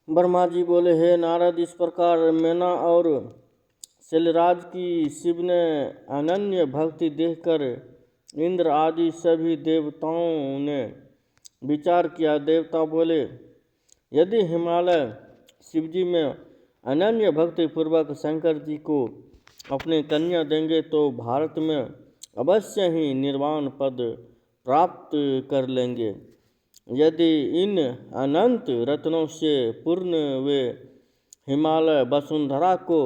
ब्रह्मा जी बोले, हे नारद, इस प्रकार मैना और शैलराज की शिव ने अनन्य भक्ति देखकर इंद्र आदि सभी देवताओं ने विचार किया। देवता बोले, यदि हिमालय शिव जी में अनन्य भक्ति पूर्वक शंकर जी को अपनी कन्या देंगे तो भारत में अवश्य ही निर्वाण पद प्राप्त कर लेंगे। यदि इन अनंत रत्नों से पूर्ण वे हिमालय वसुंधरा को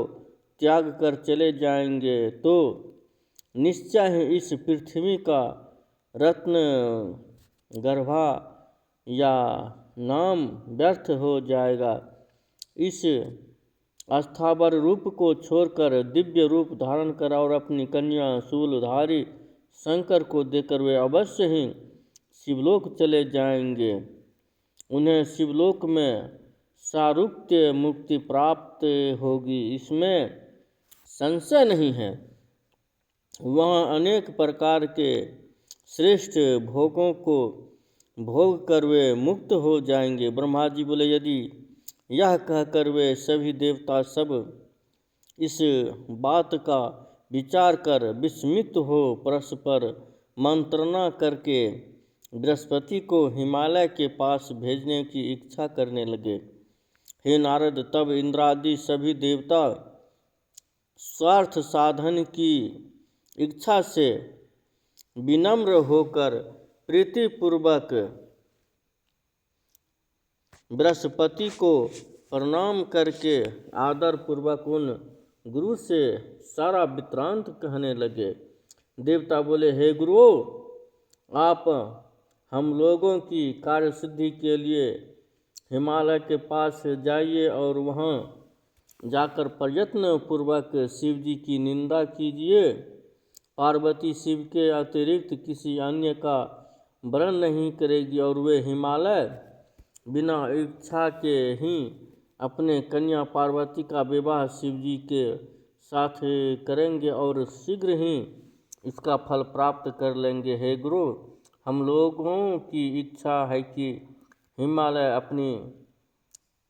त्याग कर चले जाएंगे तो निश्चय ही इस पृथ्वी का रत्न गर्भा या नाम व्यर्थ हो जाएगा। इस अस्थावर रूप को छोड़कर दिव्य रूप धारण कर और अपनी कन्या शूलधारी शंकर को देकर वे अवश्य ही शिवलोक चले जाएंगे। उन्हें शिवलोक में सारूप्य मुक्ति प्राप्त होगी, इसमें संशय नहीं है। वहाँ अनेक प्रकार के श्रेष्ठ भोगों को भोग कर वे मुक्त हो जाएंगे। ब्रह्मा जी बोले, यदि यह कहकर वे सभी देवता सब इस बात का विचार कर विस्मित हो परस्पर मंत्रणा करके बृहस्पति को हिमालय के पास भेजने की इच्छा करने लगे। हे नारद, तब इंद्रादि सभी देवता स्वार्थ साधन की इच्छा से विनम्र होकर प्रीतिपूर्वक बृहस्पति को प्रणाम करके आदरपूर्वक उन गुरु से सारा वृत्तांत कहने लगे। देवता बोले, हे गुरुओं, आप हम लोगों की कार्य सिद्धि के लिए हिमालय के पास जाइए और वहाँ जाकर प्रयत्न पूर्वक शिव जी की निंदा कीजिए। पार्वती शिव के अतिरिक्त किसी अन्य का वरण नहीं करेगी और वे हिमालय बिना इच्छा के ही अपने कन्या पार्वती का विवाह शिव जी के साथ करेंगे और शीघ्र ही इसका फल प्राप्त कर लेंगे। हे गुरु, हम लोगों की इच्छा है कि हिमालय अपनी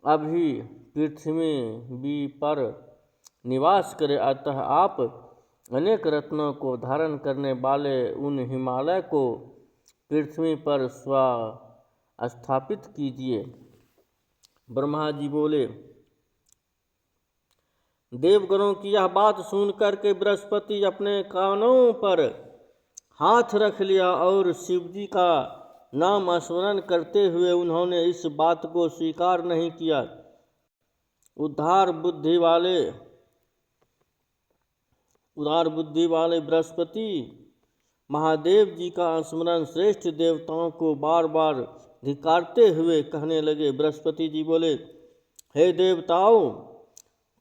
अभी पृथ्वी पर निवास करे, अतः आप अनेक रत्नों को धारण करने वाले उन हिमालय को पृथ्वी पर स्थापित कीजिए। ब्रह्मा जी बोले, देवगणों की यह बात सुनकर के बृहस्पति अपने कानों पर हाथ रख लिया और शिव जी का नाम स्मरण करते हुए उन्होंने इस बात को स्वीकार नहीं किया। उदार बुद्धि वाले बृहस्पति महादेव जी का स्मरण श्रेष्ठ देवताओं को बार बार धिक्कारते हुए कहने लगे। बृहस्पति जी बोले, हे देवताओं,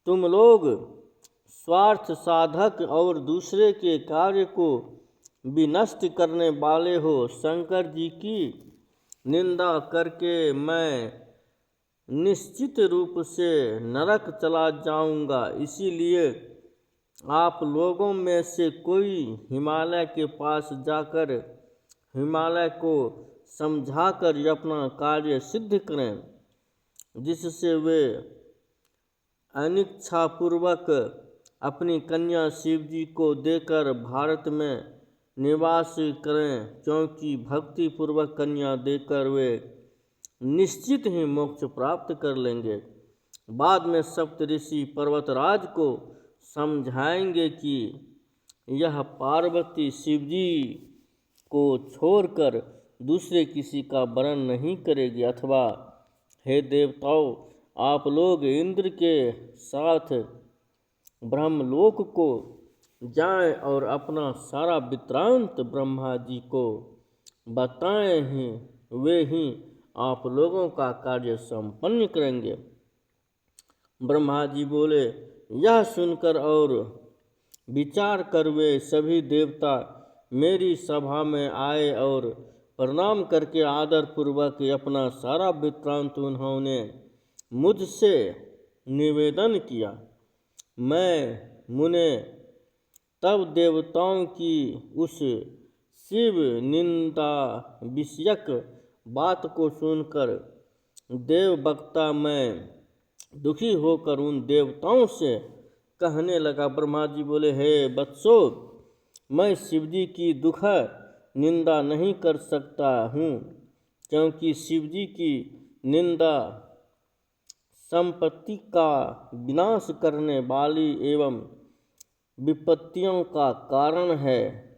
तुम लोग स्वार्थ साधक और दूसरे के कार्य को विनष्ट करने वाले हो। शंकर जी की निंदा करके मैं निश्चित रूप से नरक चला जाऊंगा। इसीलिए आप लोगों में से कोई हिमालय के पास जाकर हिमालय को समझाकर अपना कार्य सिद्ध करें, जिससे वे अनिच्छापूर्वक अपनी कन्या शिव जी को देकर भारत में निवास करें, क्योंकि भक्ति पूर्वक कन्या देकर वे निश्चित ही मोक्ष प्राप्त कर लेंगे। बाद में सप्तऋषि पर्वतराज को समझाएंगे कि यह पार्वती शिव जी को छोड़कर दूसरे किसी का वरण नहीं करेगी। अथवा हे देवताओं, आप लोग इंद्र के साथ ब्रह्मलोक को जाएं और अपना सारा वृत्तांत ब्रह्मा जी को बताएं, वे ही आप लोगों का कार्य संपन्न करेंगे। ब्रह्मा जी बोले, यह सुनकर और विचार कर वे सभी देवता मेरी सभा में आए और प्रणाम करके आदरपूर्वक अपना सारा वृत्तांत उन्होंने मुझसे निवेदन किया। मैं मुने तब देवताओं की उस शिव निंदा विषयक बात को सुनकर देव वक्ता मैं दुखी होकर उन देवताओं से कहने लगा। ब्रह्मा जी बोले, हे वत्सो, मैं शिव जी की दुख निंदा नहीं कर सकता हूँ, क्योंकि शिव जी की निंदा संपत्ति का विनाश करने वाली एवं विपत्तियों का कारण है।